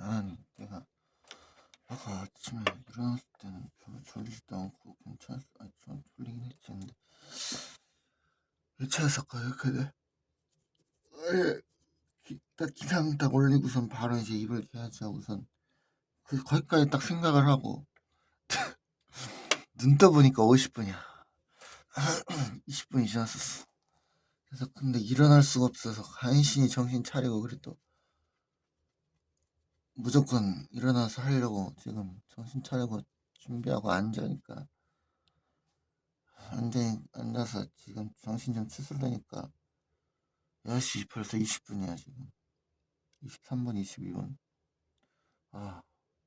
아니 내가 아침에 일어났을 때는 별로 졸리지도 않고 괜찮았어. 아니 좀 졸리긴 했지. 근데 괜찮았을까요? 근데 딱 기상 딱 올리고선 바로 이제 입을 개야지 하고선 거기까지 딱 생각을 하고 눈 떠보니까 50분이야. 20분이 지났었어. 그래서 근데 일어날 수가 없어서 간신히 정신 차리고 그래도 무조건 일어나서 하려고 지금 정신 차리고 준비하고 앉으니까 앉아서 지금 정신 좀 추스르니까 10시 벌써 20분이야 지금. 23분 22분. 아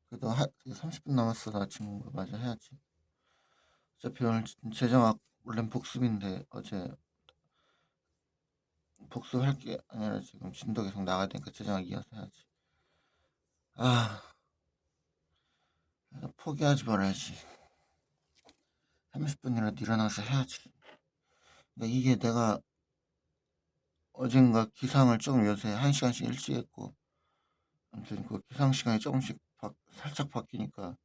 그래도 30분 남았어. 나 아침 공부 마저 해야지. 어차피 오늘 재정학 원래 복습인데 어제 복습할 게 아니라 지금 진도 계속 나가야 되니까 재정학 이어서 해야지. 아 포기하지 말아야지. 30분이라도 일어나서 해야지. 근데 이게 내가 어젠가 기상을 조금 요새 1시간씩 일찍 했고 아무튼 그 기상 시간이 조금씩 살짝 바뀌니까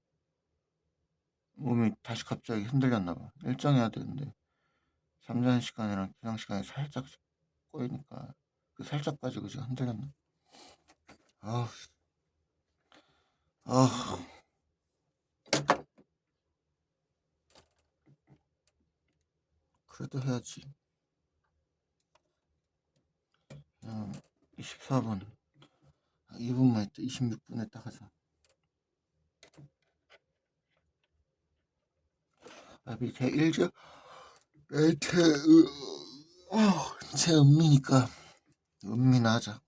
몸이 다시 갑자기 흔들렸나 봐. 일정해야 되는데 잠자는 시간이랑 기상 시간이 살짝 꼬이니까 그 살짝 가지고 지금 흔들렸나. 아, 아, 그래도 해야지. 그냥 24분, 2분만 있다. 26분에 딱 하자. 밑에 1절, 제 은미니까 은미나 하자.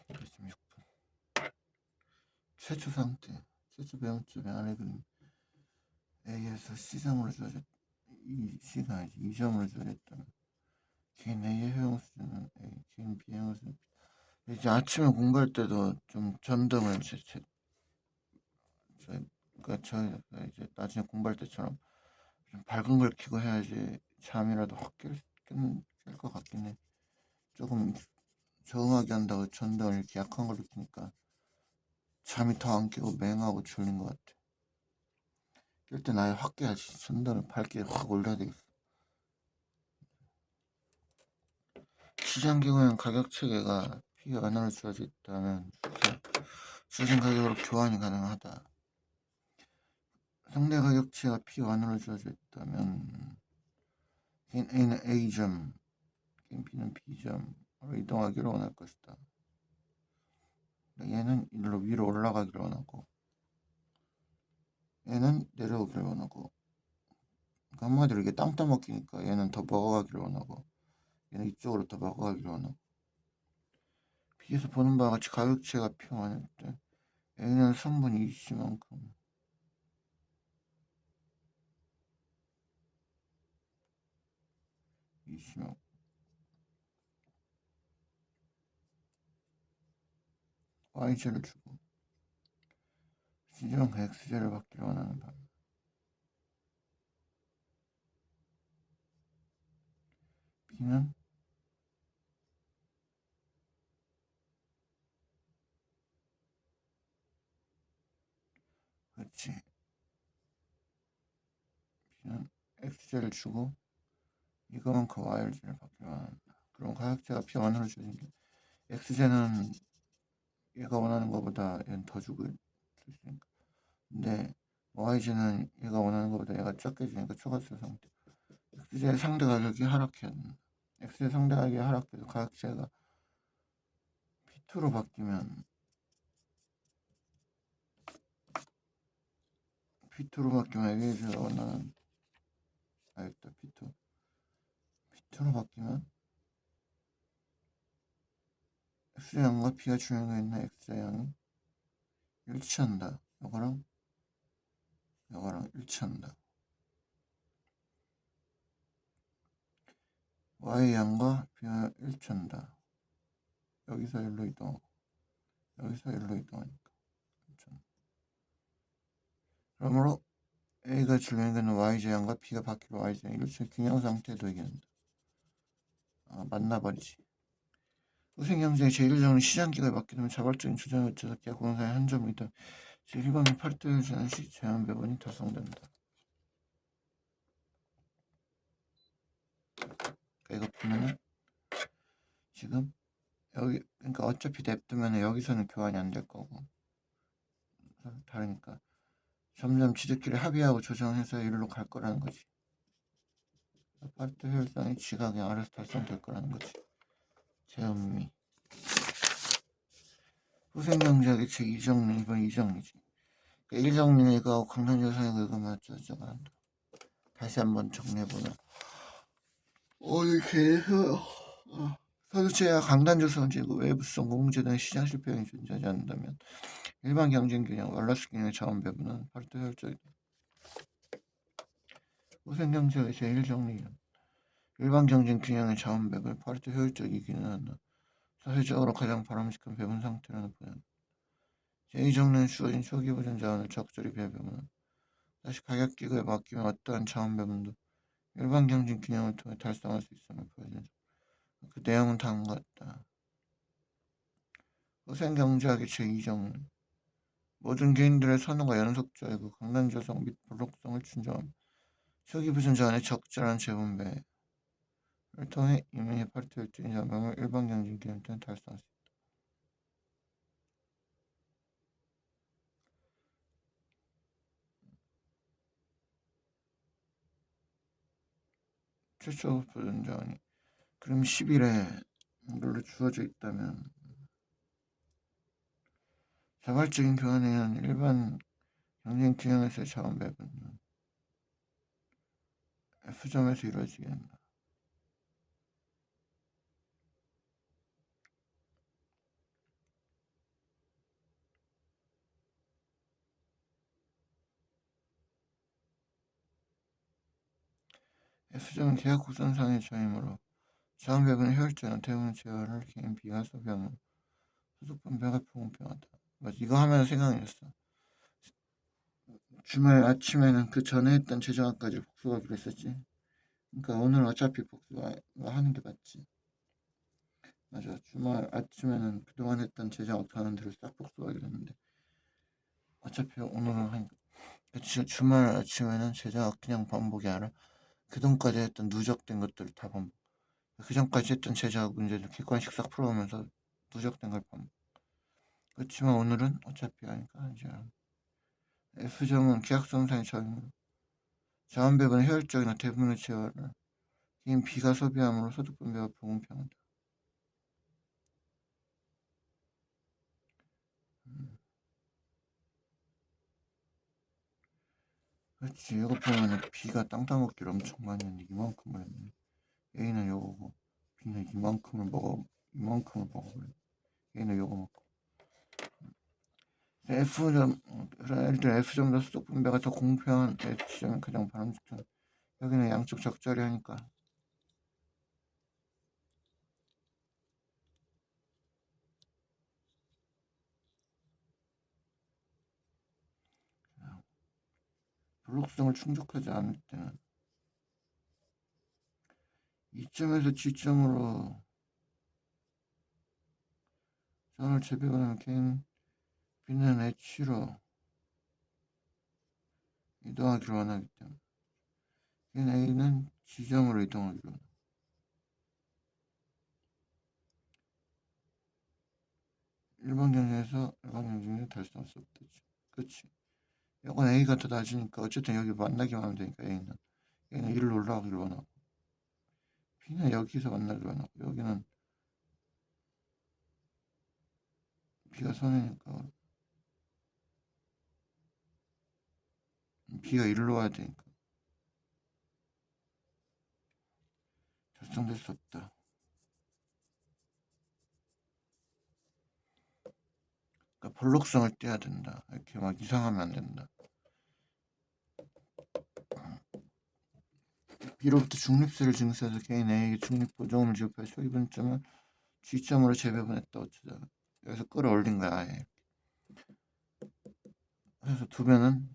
지금 6분. 최초 상태, 최초 배움점의 아래 그림 A에서 C점으로 주어졌. 이 C가 아니지 2점으로 주어졌다면 긴 A의 효용 수준은 A, 긴 B의 효용 수준은 B. 이제 아침에 공부할 때도 좀 전등을 그러니까 저희가 이제 나중에 공부할 때처럼 좀 밝은 걸 켜고 해야지 잠이라도 확 깰 것 같긴 해. 조금 적응하게 한다고 전등을 이렇게 약한 걸로 켜니까 잠이 더 안 깨고 맹하고 졸린 것 같아. 깰 땐 아예 확 깨야지. 전등을 밝게 확 올려야 되겠어. 시장 경우에는 가격 체계가 P 완화로 주어져 있다면 수신 가격으로 교환이 가능하다. 상대 가격치가 P 완화로 주어져 있다면 긴 A는 A점, 긴 B는 B점으로 이동하기를 원할 것이다. 얘는 일로 위로 올라가기를 원하고 얘는 내려오기를 원하고 그러니까 한마디로 이게 땅 따먹기니까 얘는 더 먹어가기를 원하고 얘는 이쪽으로 더 먹어가기를 원하고 B에서 보는 바와 같이 가격치가 P 완화일 때 A는 성분이 이씨만큼 Y제를 주고 C제랑 X제를 받기를 원하는 바입니다. B는 그렇지. B는 x제를 주고 이거만큼 y제를 받기로 한다. 그럼 가역제가 P 원으로 주는 게 x제는 얘가 원하는 것보다 얘는 더 주고 있으니까. 근데 y제는 얘가 원하는 것보다 얘가 적게 주니까 초과수 상태. x제의 상대 가격이 하락해야 된다. x제의 상대 가격이 하락돼서 가역제가 P2로 바뀌면 여기에서 원하는 알겠다. P2로 바뀌면 x제양과 B가 중요한 있는 x제양이 일치한다. 요거랑 일치한다. y양과 B가 일치한다. 여기서 1로 이동하고 여기서 1로 이동하니까 일치한다. 그러므로 A가 줄여있는 y제양과 B가 바뀌고 y제양 일치 균형 상태도 얘기한다. 만나버리지. 우생경제의 제1정은 시장기가 맞게 되면 자발적인 주장에 의해서 계약 공사의 한 점이다. 제1번의 8대1 주는 시 제한 배분이 달성된다. 이거 보면은 지금 여기 그러니까 어차피 냅두면 여기서는 교환이 안 될 거고 다르니까 점점 지들끼리 합의하고 조정해서 이리로 갈 거라는 거지. 파트 효율성이 지가 그냥 알아서 달성될 거라는 거지. 제음미 후생경제학의 제2정리 이번 2정리지. 그러니까 1정리는 이거하고 강산조선의 이거 맞죠? 저거 한다. 다시 한번 정리해보면 이렇게 해서 서류체와 강단조선제고 외부성 공공재단 시장 실패형이 존재하지 않는다면 일반 경쟁균형, 왈라스 균형의 자원 배분은 파르토 효율적이다. 후생경제의 제1정리는 일반 경쟁 균형의 자원 배분, 파르토 효율적이기는 하나 사회적으로 가장 바람직한 배분 상태라는 보장. 제2정리는 주어진 초기 보존 자원을 적절히 배분은 다시 가격기구에 맡기면 어떠한 자원 배분도 일반 경쟁 균형을 통해 달성할 수 있음을 보여준다. 그 내용은 다음과 같다. 후생경제학의 제2정리 모든 개인들의 선호가 연속적이고 강단조성 및 불록성을 준정하며 초기 보존 자원의 적절한 재분배를 통해 이미 파르트 혈증 자명을 일반 경쟁 균형 통해 달성할 수 있다. 최초 보존 자원이 그럼 10일에 이걸로 주어져 있다면 자발적인 교환에 의한 일반 경쟁 균형에서의 자원 배분은 F점에서 이루어지게 된다. F점은 계약 구성상의 점이므로 자원 배분의 효율적인 대부분 제어를 개인 B가 소비하므로 소득 분배가 불공평하다. 맞아, 이거 하면 생각이 났어. 주말 아침에는 그 전에 했던 제정안까지 복수하기로 했었지. 그러니까 오늘 어차피 복수가 하는 게 맞지. 맞아. 주말 아침에는 그동안 했던 제정안 하는 대로 싹 복수하기로 했는데 어차피 오늘은 하니까 주말 아침에는 제정안 그냥 반복이 아니라 그동까지 했던 누적된 것들을 다 반복. 그전까지 했던 제작 문제를 객관식 싹 풀어오면서 누적된 걸 반복. 그렇지만 오늘은 어차피 하니까 이제 F점은 계약성상의 적용으로 자원 배분의 효율적이나 대부분의 제어를 개인 B가 소비함으로 소득 분배가 불공평하다. 그렇지. 이거 보면 B가 땅 따먹기를 엄청 많이 했는데 이만큼을 했네. A는 요거고 B는 이만큼을 먹어버려. A는 요거 먹고. F점, 예를 들어 F점도 소득 분배가 더 공평한 H점이 가장 바람직한. 여기는 양쪽 적절히 하니까. 불록성을 충족하지 않을 때는 이점에서 G점으로 점을 재배분하면 개인 B는 H로 이동하기를 원하기 때문에 개인 A는 G점으로 이동하기를 원합니다. 일반 경쟁에서 달성할 수 없다. 그치? 이건 A가 더 낮으니까 어쨌든 여기 만나기만 하면 되니까 A는 이리로 올라가기를 원하고 B는 여기서 만나기를 원하고 여기는 B가 선이니까 B가 이리로 와야 되니까 달성될 수 없다. 그러니까 볼록성을 떼야 된다. 이렇게 막 이상하면 안 된다. B로부터 중립세를 증세해서 개인 A에게 중립보조금을 지급해 초기분점을 G점으로 재배분했다. 어쩌자. 여기서 끌어올린 거야. 아예. 그래서 두 배는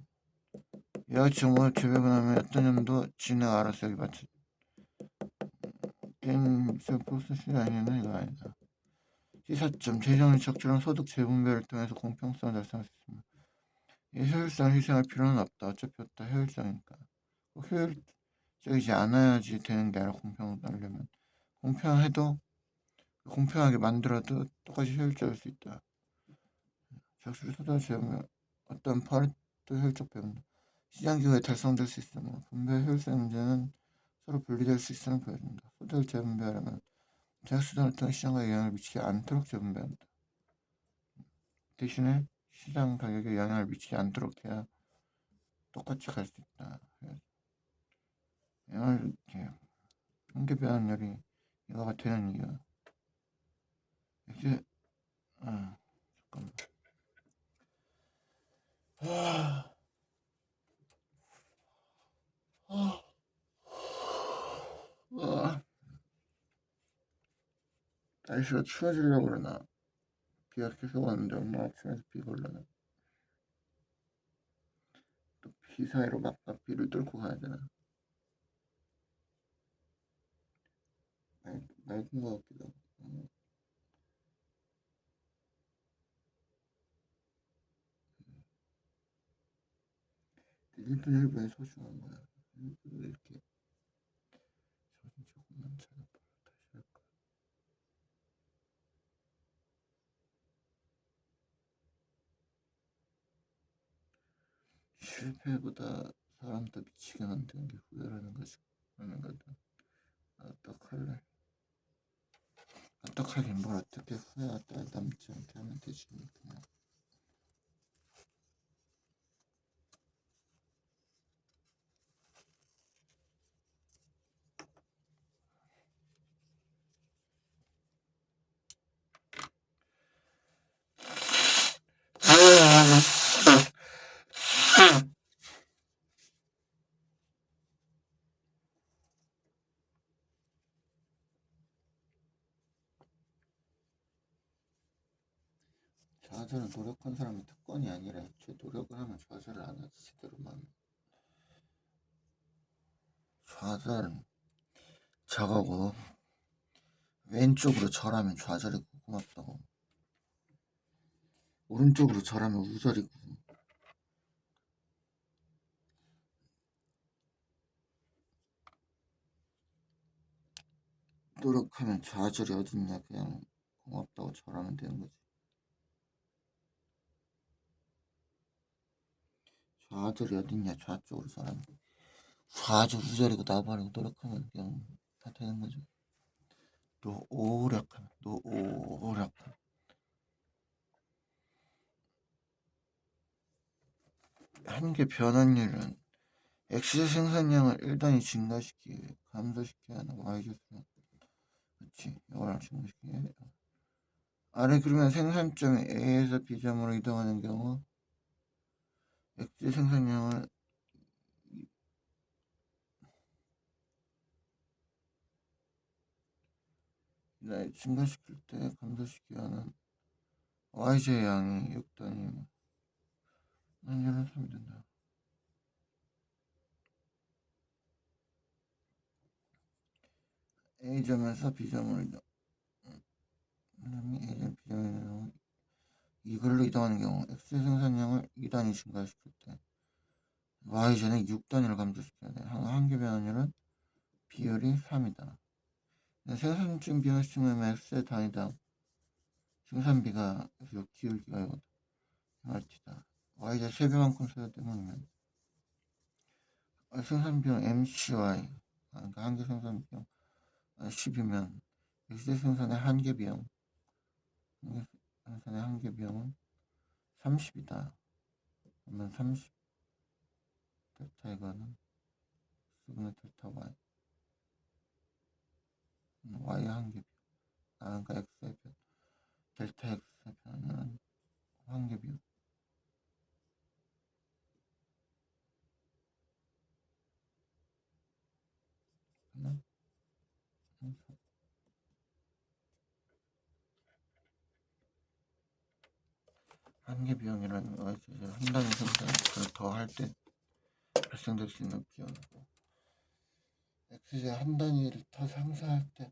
여하치뭐 재배분하면 어떤 점도 G가 알아서 여기 맞춰. 개인 프로세스 아니면 이거 아니다. 시사점 재정의 적절한 소득 재분배를 통해서 공평성을 달성할 수 있습니다. 이 효율성을 희생할 필요는 없다. 어차피 없다. 효율적이니까. 효율적이지 않아야지 되는 게 아니라 공평하려면 공평해도 공평하게 만들어도 똑같이 효율적일 수 있다. 적실 소득 재분배 어떤 파트도 효율적 배분다. 시장기호에 달성될 수 있으므로 분배 효율성 문제는 서로 분리될 수 있음을 보여준다. 소득을 재분배하려면 제약수단을 통해 시장가에 영향을 미치지 않도록 재분배한다. 대신에 시장 가격에 영향을 미치지 않도록 해야 똑같이 갈 수 있다. 영향을 이렇게 한계 배환율이 이거가 되는 이유. 이제 잠깐만. 날씨가 추워지려고 그러나 비가 계속 왔는데 얼마나 아침에서 비가 올라나. 또 비 사이로 막막 비를 뚫고 가야 되나. 맑은 것 같기도 하고. 일분에 소중한 거야. 일분을 이렇게 사진 조금만 찾아봐. 다시 할까. 실패보다 사람 더 미치게 만드는 게 후회라는 것이 라는 거다. 어떡할래? 어떡하긴 뭘 어떻게 후회하다 남지 않게 하면 되지 그냥. 좌절은 노력한 사람의 특권이 아니라 애초에 노력을 하면 좌절을 안 하지 제대로만. 좌절은 저거고 왼쪽으로 절하면 좌절이고 고맙다고 오른쪽으로 절하면 우절이고 노력하면 좌절이 어딨냐 그냥 고맙다고 절하면 되는 거지. 좌절이 어딨냐 좌쪽으로 절하면 좌절 우절이고 나발이고 노력하면 그냥 다 되는 거죠. 노력하면 한계 변환율은 X 생산량을 1단위 증가시키기 감소시켜야 하는 Y조수는 그렇지 이거랑 증가시키기 아래 그러면 생산점이 A에서 B점으로 이동하는 경우 X 생산량을 증가시킬 때 감소시켜야 하는 YJ 양이 6단위 이런 소리 된다. A점에서 B점을 A점 B점에 이걸로 이동하는 경우 X의 생산량을 2단위 증가시킬 때 Y전에 6단위를 감소시켜야 돼. 한계 변환율은 비율이 3이다. 생산중 비용을 X의 단위당 생산비가 기울기가 이거다. MRT다. Y자 3배만큼 써야 때문이면 생산비용 MCY 그러니까 한계 생산비용 10이면 X의 생산의 한계 비용은 30이다. 그러면 30 델타 이거는 X분의 델타 Y Y 한계 비용 그러니까 X의 변 델타 X의 변은 한계 비용 한계 비용이라는 거 이제 한 단위 생산을 더 할 때 발생될 수 있는 비용이고 X제 한 단위를 더 생산할 때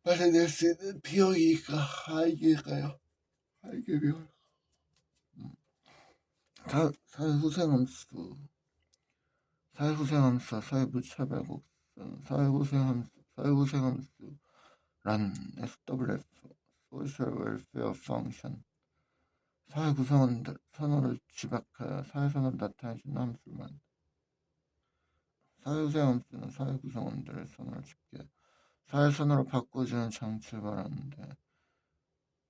발생될 수 있는 비용이니까 한계가요. 한계 비용. 사회후생함수 사회무차별곡선 사회후생함수란 SWF Social Welfare Function 사회구성원들 선호를 집약하여 사회선호를 나타내주는 함수를 만든다. 사회후생함수는 사회구성원들의 선호를 집계 사회선호로 바꿔주는 장치를 말하는데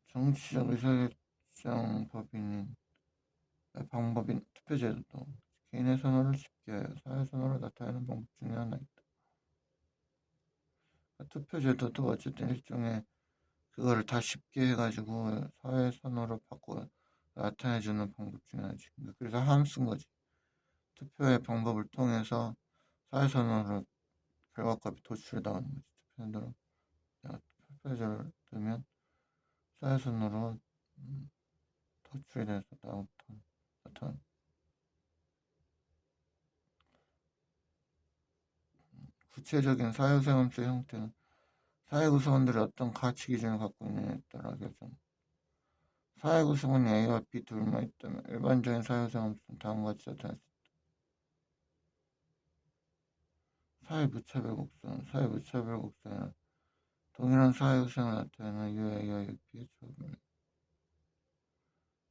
정치적 의사결정 법인인 방법인 투표제도도 개인의 선호를 집계하여 사회선호를 나타내는 방법 중에 하나이다. 투표제도도 어쨌든 일종의 그거를 다 쉽게 해가지고 사회선호로 바꿔 나타내주는 방법 중에 하나지. 그래서 함수인 거지. 투표의 방법을 통해서 사회선호로 결과값이 도출해 나오는 거지. 투표제를 두면 사회선호로 도출이 돼서 나타나는 구체적인 사회생활의 형태는 사회구성원들이 어떤 가치 기준을 갖고 있느냐에 따라 결정. 사회구성원이 A와 B 둘만 있다면 일반적인 사회생활은 다음과 같이 나타날 수 있다. 사회무차별곡선은 동일한 사회구성을 나타내는 UA와 UB의 조합을.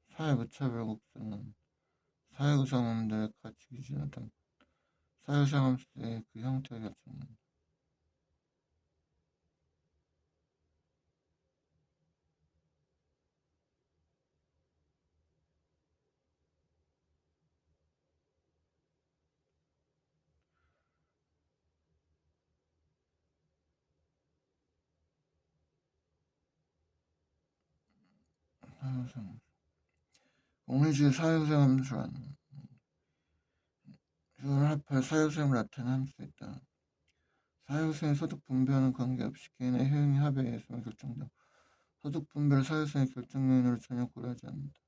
사회무차별곡선은 사회구성원들의 가치 기준을 담고 사회생활의 그 형태를 결정한다. 사회구성 공리주의 사회구성함수란 이걸 합해 사회구성을 나타내는 함수가 있다. 사회구성의 소득 분배와는 관계없이 개인의 효용이 합의에 의해서만 결정되고 소득 분배를 사회구성의 결정 요인으로 전혀 고려하지 않는다.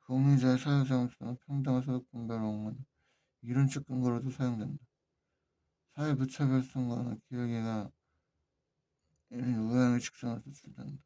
공리주의 사회구성함수는 평등한 소득 분배를 원하는 이론적 근거로도 사용된다. 사회무차별성과는 기울기가 이런 우양의 직선으로 도출된다.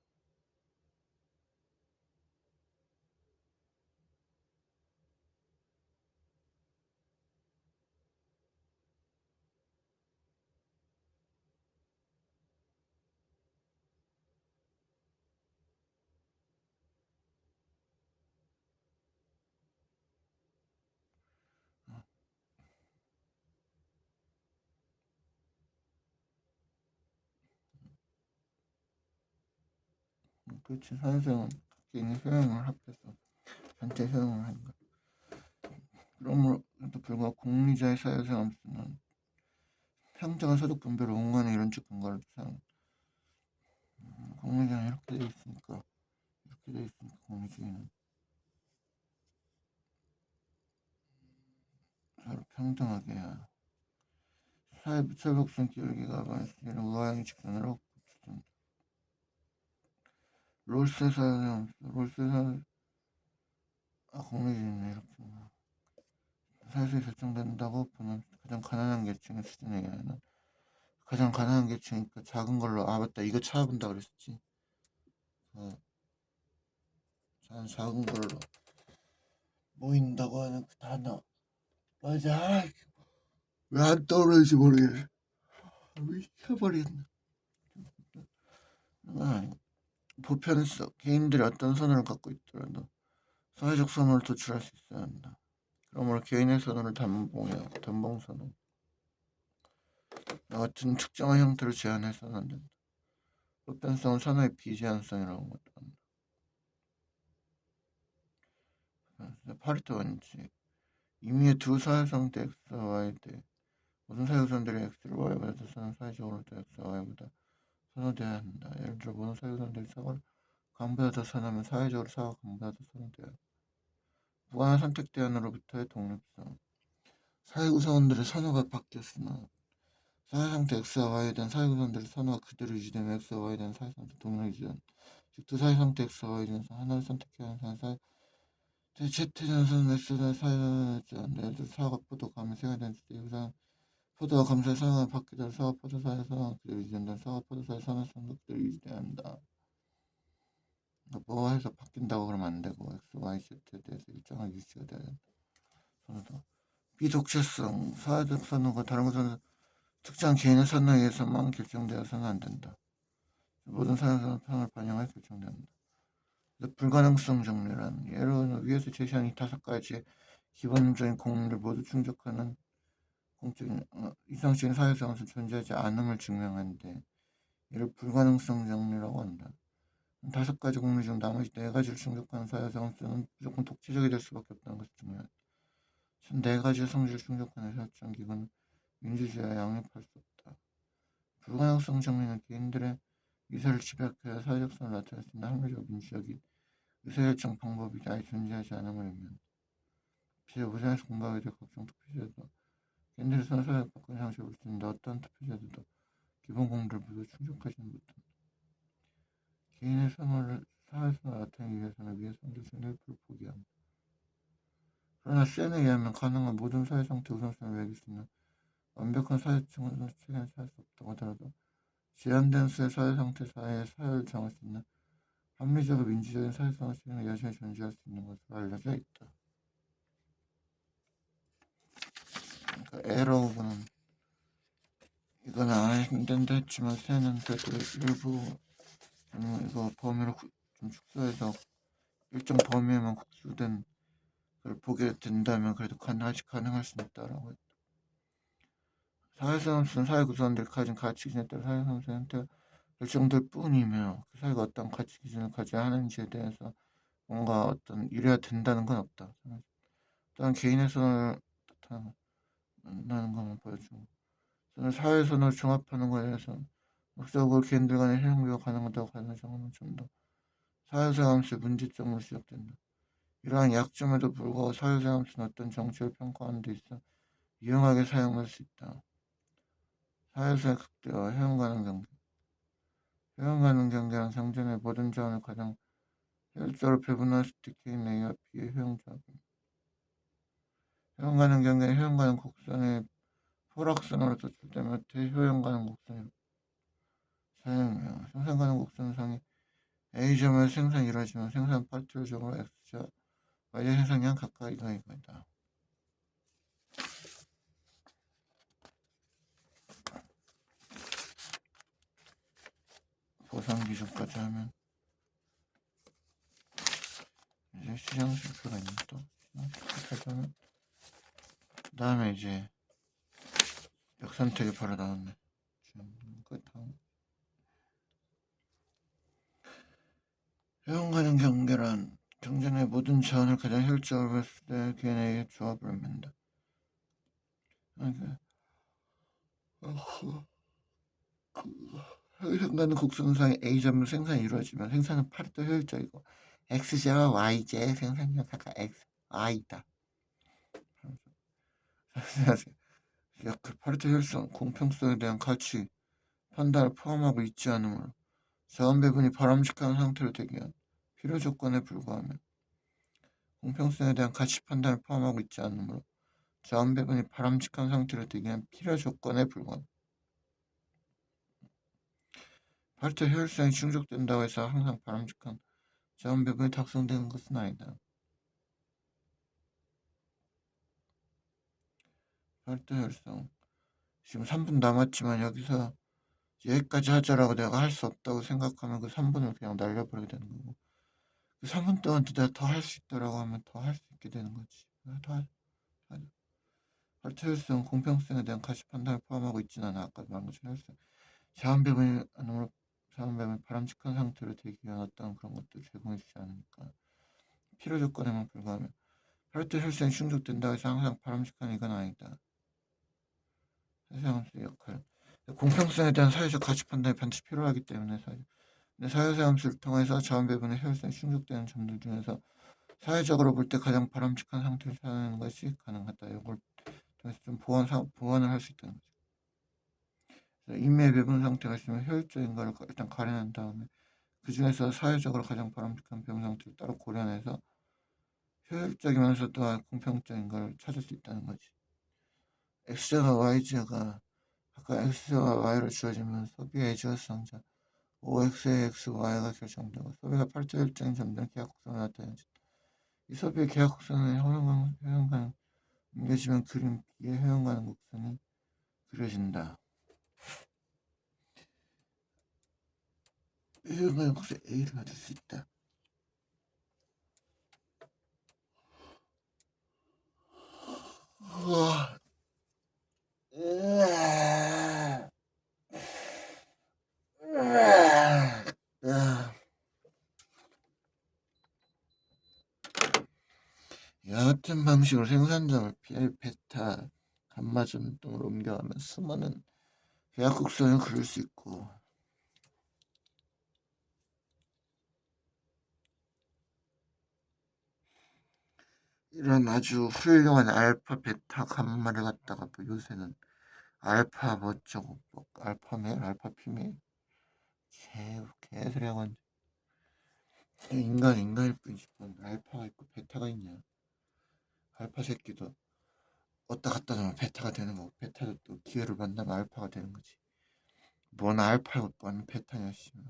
그렇지. 사회구성은 개인의 효용을 합해서 전체 효용을 하는 거야. 그럼에도 불구하고 공리자의 사회구성함수는 평등한 소득 분배를 원하는 이론적 근거로도 사용된다. 공리주의는 이렇게 돼 있으니까 공리주의는 서로 평등하게 해야 사회무차별성 기울기가 많으면 우하향의 직선으로 붙여준다. 롤스의 사회구성함수 공리주의는 이렇게 사회에서 결정된다고 보는 가장 가난한 계층의 수준에 의하는 가장 가난한 계층이니까 작은 걸로. 아 맞다, 이거 찾아본다 그랬었지. 작은 걸로 모인다고 하는 그 단어. 맞아. 왜 안 떠오르는지 모르겠네. 미쳐버렸네. 보편성. 개인들이 어떤 선호를 갖고 있더라도 사회적 선호를 도출할 수 있어야 한다. 그러므로 개인의 선호를 담봉 선호 같은 특정한 형태로 제한해서는 안 된다. 보편성은 선호의 비제한성이라고 한다. 파리토 원칙. 임의의 두 사회상태 X와 Y대 모든 사회구성들이 X를 Y보다 더 선호 사회적으로 도 X와 Y보다 선호돼야 한다. 예를 들어 모든 사회구성들이 사과를 강보다 더 선호하면 사회적으로 사과 강보다 더 선호돼야 한다. 무관한 선택 대안으로부터의 독립성. 사회구성원들의 선호가 바뀌었으나 사회상태 X와 Y에 대한 사회구성원들의 선호가 그대로 유지되면 X와 Y에 대한 사회상태 동일하게 유지한다. 즉 두 사회상태 X와 Y에 대해서 하나를 선택해야 하는 사회 대체전선 X는 사회는 예를 들어 사과 포도 감을 세워야 되는 주제 포도와 감사의 선언을 받게 될 사과 포도사의 선언 그대로 유지된다. 사과 포도사의 선언 그대로 유지돼야 한다. 뭐 해서 바뀐다고 그러면 안 되고 X, Y, Z에 대해서 일정한 유지가 돼야 된다. 선호도 비독재성 사회적 선호가 다른 것은 특정 개인의 선호에 의해서만 결정되어서는 안 된다. 모든 사회적 편을 반영해 결정된다. 불가능성 정리란 예로 위에서 제시한 이 5가지의 기본적인 공률을 모두 충족하는 공적인 이상적인 사회성은 존재하지 않음을 증명하는데 이를 불가능성 정리라고 한다. 5가지 공률 중 나머지 4가지를 충족하는 사회성은 무조건 독재적이 될 수밖에 없다는 것을 증명한다. 4가지의 성질을 충족하는 사회적 기구는 민주주의와 양립할 수 없다. 불가능성 정리는 개인들의 의사를 집약하여 사회적 선을 나타낼 수 있는 합리적 민주적인 의사결정 방법이 아예 존재하지 않음을 의미한다. 비례 보장에서 공부하게 될 각종 투표제도 개인들의 선을 사회적 바꾸는 형식을 볼 수 있는데 어떤 투표제도도 기본 공들을 모두 충족하지는 못한다. 개인의 선호를 사회선을 나타내기 위해서는 위의 선들 중 일부를 포기한다. 그러나 센에 의하면 가능한 모든 사회상태 우선순위를 매길 수 있는 완벽한 사회층을 체계는 찾을 수 없다고 하더라도 제한된 수의 사회상태 사이의 사회를 정할 수 있는 합리적이고 민주적인 사회성의 체계는 여전히 존재할 수 있는 것으로 알려져 있다. 그러니까 에러오브는 이건 안 된다 했지만 새는 그래도 일부 이거 범위를 좀 축소해서 일정 범위에만 국수된 걸 보게 된다면 그래도 아직 가능할 수 있다라고 했다. 사회성은 사회 구성원들이 가진 가치 기준에 따라 사회성의 형태가 결정될 뿐이며 그 사회가 어떤 가치 기준을 가져야 하는지에 대해서 뭔가 어떤 이래야 된다는 건 없다. 또한 개인의 선을 나타나는 것만 보여주고 사회선을 종합하는 것에 대해서 목적으로 개인들 간의 해용비가 가능하다고 가정하는 점도 사회생활의 문제점으로 시작된다. 이러한 약점에도 불구하고 사회생활은 어떤 정치를 평가하는 데 있어 유용하게 사용할 수 있다. 사회에서의 극대화, 회원가능 경계. 회원가능 경계란 경전의 모든 자원을 가장 효율적으로 배분할 수 있게 개인 A와 B의 회원조합입니다. 회원가능 경계는 회원가능 곡선의 포락선으로 도출되며 대효용가능 곡선이 사용해요. 생산가능 곡선상에 A점의 생산이 이루어지면 생산 파트적으로 X자 Y의 생산량 가까이가 이거다. 보상 기준까지 하면 이제 시장 지표가 있는 또 시장 지표는 그 다음에 이제 역선택이 바로 나왔네. 그 다음 회원가능 경계란 경전의 모든 자원을 가장 효율적으로 했을 때 개인의 조합을 의미한다. 회원가능 곡선상의 A점으로 생산이 이루어지면 생산은 파리토 효율적이고 X제와 Y제의 생산량 각각 X, Y다. 파리토 효율성, 공평성에 대한 가치 판단을 포함하고 있지 않으므로 자원 배분이 바람직한 상태로 되기 위한 필요 조건에 불과하며 공평성에 대한 가치 판단을 포함하고 있지 않으므로 자원 배분이 바람직한 상태로 되기 위한 필요 조건에 불과합니다. 파르트 효율성이 충족된다고 해서 항상 바람직한 자원 배분이 작성되는 것은 아니다. 파르트 효율성. 지금 3분 남았지만 여기서 여기까지 하자라고 내가 할 수 없다고 생각하면 그 3분을 그냥 날려버리게 되는 거고, 그 3분 동안 내가 더 할 수 있다라고 하면 더 할 수 있게 되는 거지. 파르트 효율성, 공평성에 대한 가치 판단을 포함하고 있지는 않아. 아까 말한 것처럼 효율성. 자원 배분이 바람직한 상태로 되기 위한 어떤 그런 것도 제공해주지 않으니까 필요 조건에만 불과하며 파르트 효율성이 충족된다고 해서 항상 바람직한 이건 아니다. 사회함수의 역할. 공평성에 대한 사회적 가치 판단이 반드시 필요하기 때문에 사회함수를 통해서 자원 배분의 효율성이 충족되는 점들 중에서 사회적으로 볼 때 가장 바람직한 상태를 찾아내는 것이 가능하다. 이걸 통해서 좀 보완을 할 수 있다는 거죠. 인매 배분 상태가 있으면 효율적인 걸 일단 가려낸 다음에 그 중에서 사회적으로 가장 바람직한 배분 상태를 따로 고려해서 효율적이면서도 공평적인 걸 찾을 수 있다는 거지. X제가 Y제가 아까 X와 Y로 주어지면 소비의 애지어성자 OX의 X, Y가 결정되고 소비가 팔자 일정인 점들은 계약곡선을 나타내지. 이 소비의 계약곡선은 효용가는 옮겨지면 그림 B의 효용가는 곡선이 그려진다. 효용가는 곡선 A를 받을 수 있다. 우와. 같은 방식으로 생산점을 베타, 감마점 등으로 옮겨가면 수많은 계약곡선을 그릴 수 있고 이런 아주 훌륭한 알파, 베타, 감마를 갖다가 뭐 요새는 알파 뭐 어쩌고 뭐 알파메일, 알파피메일 개소리하고 하는데 인간일 뿐이지 뭔 알파가 있고 베타가 있냐. 알파 새끼도 왔다 갔다 하면 베타가 되는 거고 베타도 또 기회를 만나면 알파가 되는 거지. 뭔 알파고 뭔 베타냐 씨발.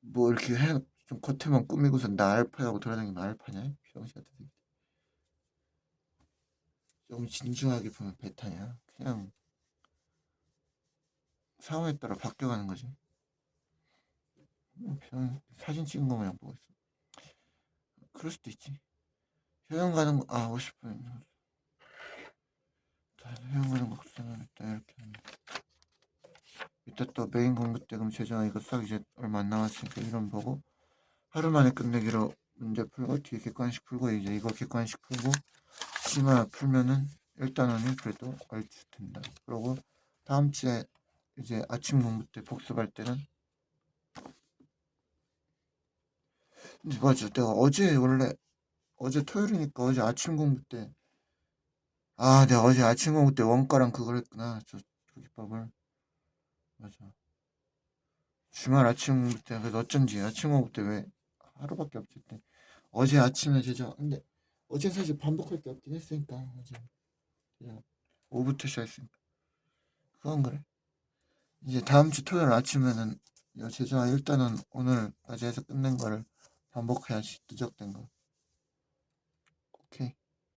뭐 이렇게 좀 겉에만 꾸미고서 나 알파라고 돌아다니면 알파냐? 병신 같은 새끼. 좀 진중하게 보면 베타냐? 그냥 상황에 따라 바뀌어가는 거지. 사진 찍은 것만 보고 있어. 그럴 수도 있지. 효용 가는 거 50분. 효용 가는 거 없으면 일단 이렇게 합니다. 이따 또 메인 공부 때 그럼 제가 이거 싹 이제 얼마 안 남았으니까 이런 보고 하루 만에 끝내기로 문제 풀고 뒤에 객관식 풀고 이제 이거 객관식 풀고 심화 풀면은 일단은 그래도 얼추 된다. 그러고 다음 주에 이제 아침 공부 때 복습할 때는 맞아. 내가 어제 토요일이니까 어제 아침 공부 때 내가 어제 아침 공부 때 원가랑 그걸 했구나. 저 기법을 맞아. 주말 아침 공부 때 그래서 어쩐지 아침 공부 때 왜 하루밖에 없을 때 어제 아침에 근데 어제 사실 반복할 게 없긴 했으니까 어제 그냥 오후부터 시작했으니까 그건 그래. 이제 다음 주 토요일 아침에는 제자 일단은 오늘까지 해서 끝낸 거를 반복해야지 누적된 거. 오케이.